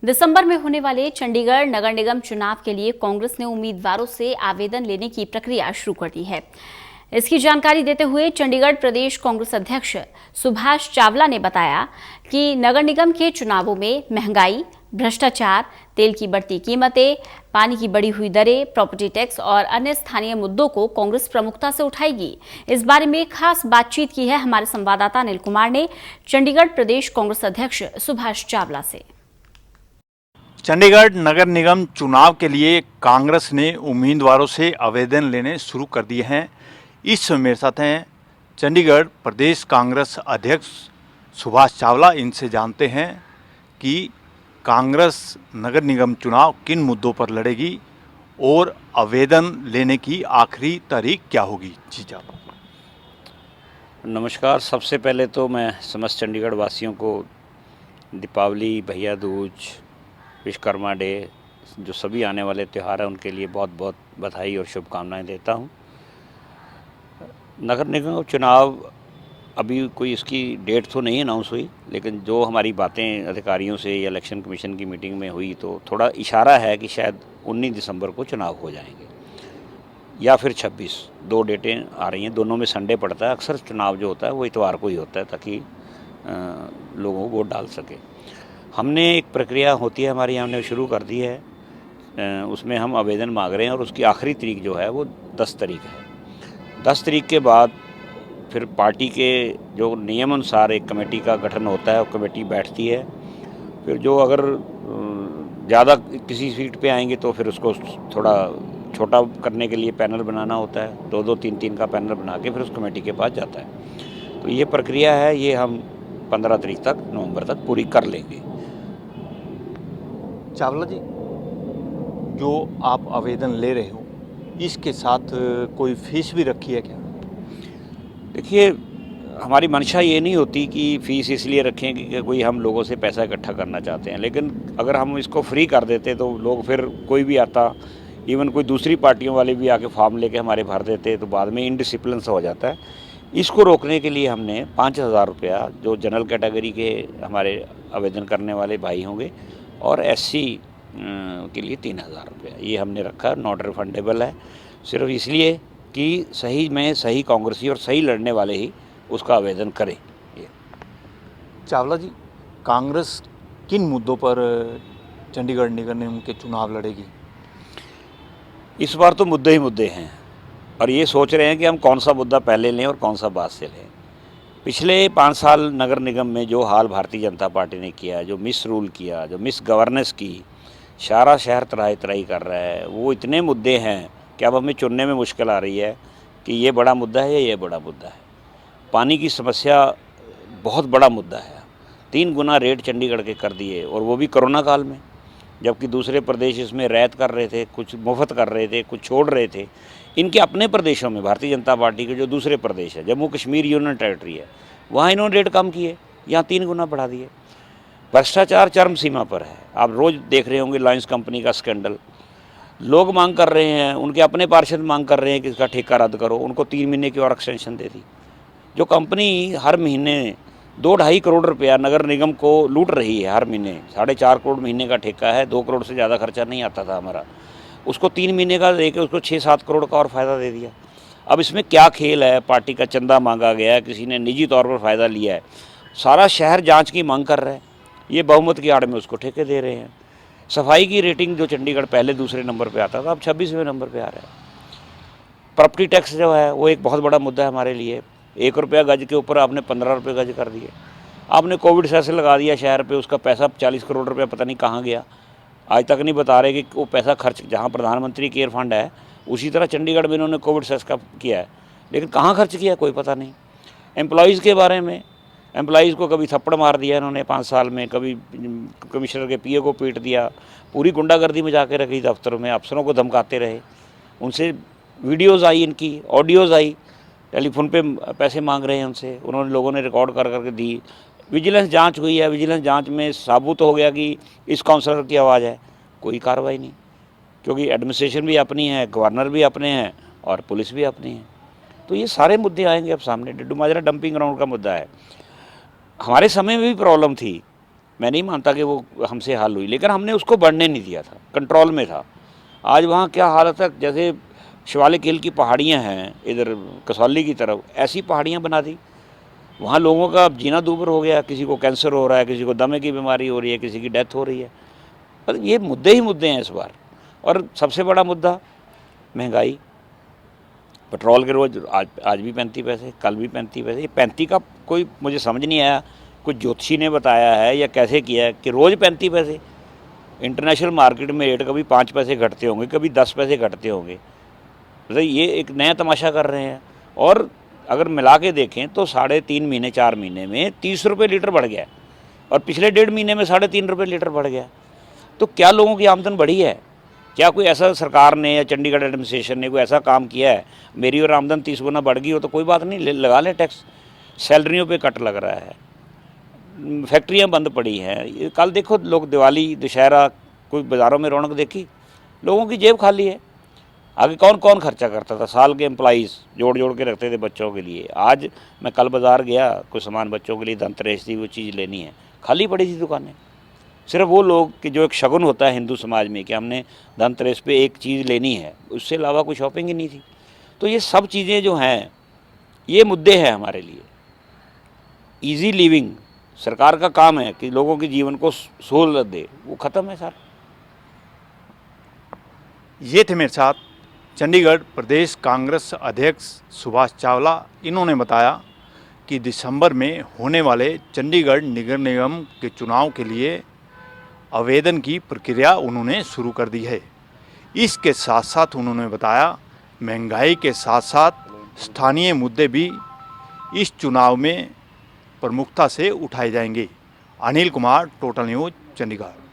दिसंबर में होने वाले चंडीगढ़ नगर निगम चुनाव के लिए कांग्रेस ने उम्मीदवारों से आवेदन लेने की प्रक्रिया शुरू कर दी है। इसकी जानकारी देते हुए चंडीगढ़ प्रदेश कांग्रेस अध्यक्ष सुभाष चावला ने बताया कि नगर निगम के चुनावों में महंगाई, भ्रष्टाचार, तेल की बढ़ती कीमतें, पानी की बढ़ी हुई दरें, प्रॉपर्टी टैक्स और अन्य स्थानीय मुद्दों को कांग्रेस प्रमुखता से उठाएगी। इस बारे में खास बातचीत की है हमारे संवाददाता अनिल कुमार ने चंडीगढ़ प्रदेश कांग्रेस अध्यक्ष सुभाष चावला से। चंडीगढ़ नगर निगम चुनाव के लिए कांग्रेस ने उम्मीदवारों से आवेदन लेने शुरू कर दिए हैं। इस समय मेरे साथ हैं चंडीगढ़ प्रदेश कांग्रेस अध्यक्ष सुभाष चावला। इनसे जानते हैं कि कांग्रेस नगर निगम चुनाव किन मुद्दों पर लड़ेगी और आवेदन लेने की आखिरी तारीख क्या होगी। जी चावला। नमस्कार। सबसे पहले तो मैं समस्त चंडीगढ़ वासियों को दीपावली, भैया दूज, विश्वकर्मा डे, जो सभी आने वाले त्यौहार हैं उनके लिए बहुत बहुत बधाई और शुभकामनाएं देता हूं। नगर निगम चुनाव अभी कोई इसकी डेट तो नहीं अनाउंस हुई, लेकिन जो हमारी बातें अधिकारियों से या इलेक्शन कमीशन की मीटिंग में हुई तो थोड़ा इशारा है कि शायद 19 दिसंबर को चुनाव हो जाएंगे या फिर 26। 2 डेटें आ रही हैं, दोनों में संडे पड़ता है। अक्सर चुनाव जो होता है वो इतवार को ही होता है ताकि लोगों को वोट डाल सके। हमने एक प्रक्रिया होती है हमारी, हमने शुरू कर दी है। उसमें हम आवेदन मांग रहे हैं और उसकी आखिरी तारीख जो है वो 10 तारीख है। 10 तारीख के बाद फिर पार्टी के जो नियम अनुसार एक कमेटी का गठन होता है, वो कमेटी बैठती है। फिर जो अगर ज़्यादा किसी सीट पे आएंगे तो फिर उसको थोड़ा छोटा करने के लिए पैनल बनाना होता है। 2-2, 3-3 का पैनल बना के फिर उस कमेटी के पास जाता है। तो ये प्रक्रिया है, ये हम 15 तारीख तक, नवंबर तक पूरी कर लेंगे। चावला जी, जो आप आवेदन ले रहे हो इसके साथ कोई फीस भी रखी है क्या? देखिए, हमारी मंशा ये नहीं होती कि फ़ीस इसलिए रखें कि कोई हम लोगों से पैसा इकट्ठा करना चाहते हैं, लेकिन अगर हम इसको फ्री कर देते तो लोग, फिर कोई भी आता, इवन कोई दूसरी पार्टियों वाले भी आके फॉर्म लेके हमारे भर देते तो बाद में इनडिसिप्लिन सा हो जाता है। इसको रोकने के लिए हमने 5,000 रुपया जो जनरल कैटेगरी के हमारे आवेदन करने वाले भाई होंगे और SC के लिए 3,000 रुपया ये हमने रखा। नॉट रिफंडेबल है, सिर्फ इसलिए कि सही में सही कांग्रेसी और सही लड़ने वाले ही उसका आवेदन करें। ये चावला जी, कांग्रेस किन मुद्दों पर चंडीगढ़ नगर निगम के चुनाव लड़ेगी? इस बार तो मुद्दे ही मुद्दे हैं और ये सोच रहे हैं कि हम कौन सा मुद्दा पहले लें और कौन सा बाद से लें। पिछले 5 साल नगर निगम में जो हाल भारतीय जनता पार्टी ने किया, जो मिस रूल किया, जो मिस गवर्नेंस की, सारा शहर तराई तराई कर रहा है, वो इतने मुद्दे हैं कि अब हमें चुनने में मुश्किल आ रही है कि ये बड़ा मुद्दा है या ये बड़ा मुद्दा है। पानी की समस्या बहुत बड़ा मुद्दा है। 3 गुना रेट चंडीगढ़ के कर दिए, और वो भी कोरोना काल में, जबकि दूसरे प्रदेश इसमें रियायत कर रहे थे, कुछ मुफ्त कर रहे थे, कुछ छोड़ रहे थे। इनके अपने प्रदेशों में भारतीय जनता पार्टी के जो दूसरे प्रदेश है, जम्मू कश्मीर यूनियन टेरिटरी है, वहाँ इन्होंने रेट कम किए, यहाँ 3 गुना बढ़ा दिए। भ्रष्टाचार चरम सीमा पर है। आप रोज़ देख रहे होंगे लायंस कंपनी का स्कैंडल। लोग मांग कर रहे हैं, उनके अपने पार्षद मांग कर रहे हैं कि इसका ठेका रद्द करो। उनको 3 महीने की और एक्सटेंशन दे दी। जो कंपनी हर महीने 2-2.5 करोड़ रुपया नगर निगम को लूट रही है हर महीने, 4.5 करोड़ महीने का ठेका है, 2 करोड़ से ज़्यादा खर्चा नहीं आता था हमारा, उसको 3 महीने का देके उसको 6-7 करोड़ का और फ़ायदा दे दिया। अब इसमें क्या खेल है? पार्टी का चंदा मांगा गया है, किसी ने निजी तौर पर फ़ायदा लिया है, सारा शहर जांच की मांग कर रहा है। ये बहुमत की आड़ में उसको ठेके दे रहे हैं। सफाई की रेटिंग जो चंडीगढ़ पहले दूसरे नंबर पे आता था, अब 26वें नंबर पे आ रहा है। प्रॉपर्टी टैक्स जो है वो एक बहुत बड़ा मुद्दा है हमारे लिए। 1 रुपया गज के ऊपर आपने 15 रुपये गज कर दिए। आपने कोविड सेस लगा दिया शहर पे, उसका पैसा 40 करोड़ रुपया पता नहीं कहाँ गया। आज तक नहीं बता रहे कि वो पैसा खर्च, जहाँ प्रधानमंत्री केयर फंड है उसी तरह चंडीगढ़ में इन्होंने कोविड सेस का किया है, लेकिन कहाँ खर्च किया कोई पता नहीं। एम्प्लॉयज़ के बारे में, एम्प्लॉयज़ को कभी थप्पड़ मार दिया इन्होंने 5 साल में, कभी कमिश्नर के PA को पीट दिया, पूरी गुंडागर्दी में जाके रखी दफ्तरों में, अफसरों को धमकाते रहे। उनसे वीडियोज़ आई, इनकी ऑडियोज़ आई, टेलीफोन पे पैसे मांग रहे हैं उनसे, उन्होंने लोगों ने रिकॉर्ड कर करके दी। विजिलेंस जांच हुई है, विजिलेंस जांच में साबुत हो गया कि इस काउंसलर की आवाज़ है, कोई कार्रवाई नहीं, क्योंकि एडमिनिस्ट्रेशन भी अपनी है, गवर्नर भी अपने हैं और पुलिस भी अपनी है। तो ये सारे मुद्दे आएंगे अब सामने। डिड्डू माजरा डंपिंग ग्राउंड का मुद्दा है। हमारे समय में भी प्रॉब्लम थी मैं नहीं मानता कि वो हमसे हल हुई, लेकिन हमने उसको बढ़ने नहीं दिया था, कंट्रोल में था। आज वहाँ क्या हालत है, जैसे शिवालिक हिल की पहाड़ियाँ हैं इधर कसौली की तरफ, ऐसी पहाड़ियाँ बना दी, वहाँ लोगों का जीना दूभर हो गया, किसी को कैंसर हो रहा है, किसी को दमे की बीमारी हो रही है, किसी की डेथ हो रही है। पर ये मुद्दे ही मुद्दे हैं इस बार। और सबसे बड़ा मुद्दा महंगाई, पेट्रोल के रोज़ आज भी 35 पैसे, कल भी 35 पैसे। ये 35 का कोई मुझे समझ नहीं आया, कुछ ज्योतिषी ने बताया है या कैसे किया है कि रोज़ 35 पैसे। इंटरनेशनल मार्केट में रेट कभी 5 पैसे घटते होंगे, कभी 10 पैसे घटते होंगे। मतलब ये एक नया तमाशा कर रहे हैं। और अगर मिला के देखें तो 3.5 महीने 4 महीने में 30 रुपये लीटर बढ़ गया, और पिछले 1.5 महीने में 3.5 रुपये लीटर बढ़ गया। तो क्या लोगों की आमदन बढ़ी है? क्या कोई ऐसा सरकार ने या चंडीगढ़ एडमिनिस्ट्रेशन ने कोई ऐसा काम किया है मेरी और आमदन 30 गुना बढ़ गई हो तो कोई बात नहीं, लगा लें टैक्स। सैलरियों पे कट लग रहा है, फैक्ट्रियां बंद पड़ी हैं। कल देखो लोग दिवाली दशहरा कोई बाज़ारों में रौनक देखी, लोगों की जेब खाली है। आगे कौन कौन खर्चा करता था? साल के एम्प्लॉइज़ जोड़ जोड़ के रखते थे बच्चों के लिए। आज मैं कल बाज़ार गया, कुछ सामान बच्चों के लिए धनतेरस थी, वो चीज़ लेनी है, खाली पड़ी थी दुकानें। सिर्फ वो लोग कि जो एक शगुन होता है हिंदू समाज में कि हमने धनतेरस पे एक चीज़ लेनी है, उससे अलावा कोई शॉपिंग ही नहीं थी। तो ये सब चीज़ें जो हैं ये मुद्दे हैं हमारे लिए। इजी लिविंग सरकार का काम है कि लोगों के जीवन को सहूलत दे, वो ख़त्म है सर। ये थे मेरे साथ चंडीगढ़ प्रदेश कांग्रेस अध्यक्ष सुभाष चावला। इन्होंने बताया कि दिसंबर में होने वाले चंडीगढ़ नगर निगम के चुनाव के लिए आवेदन की प्रक्रिया उन्होंने शुरू कर दी है। इसके साथ साथ उन्होंने बताया महंगाई के साथ साथ स्थानीय मुद्दे भी इस चुनाव में प्रमुखता से उठाए जाएंगे। Anil Kumar, total news, Chandigarh.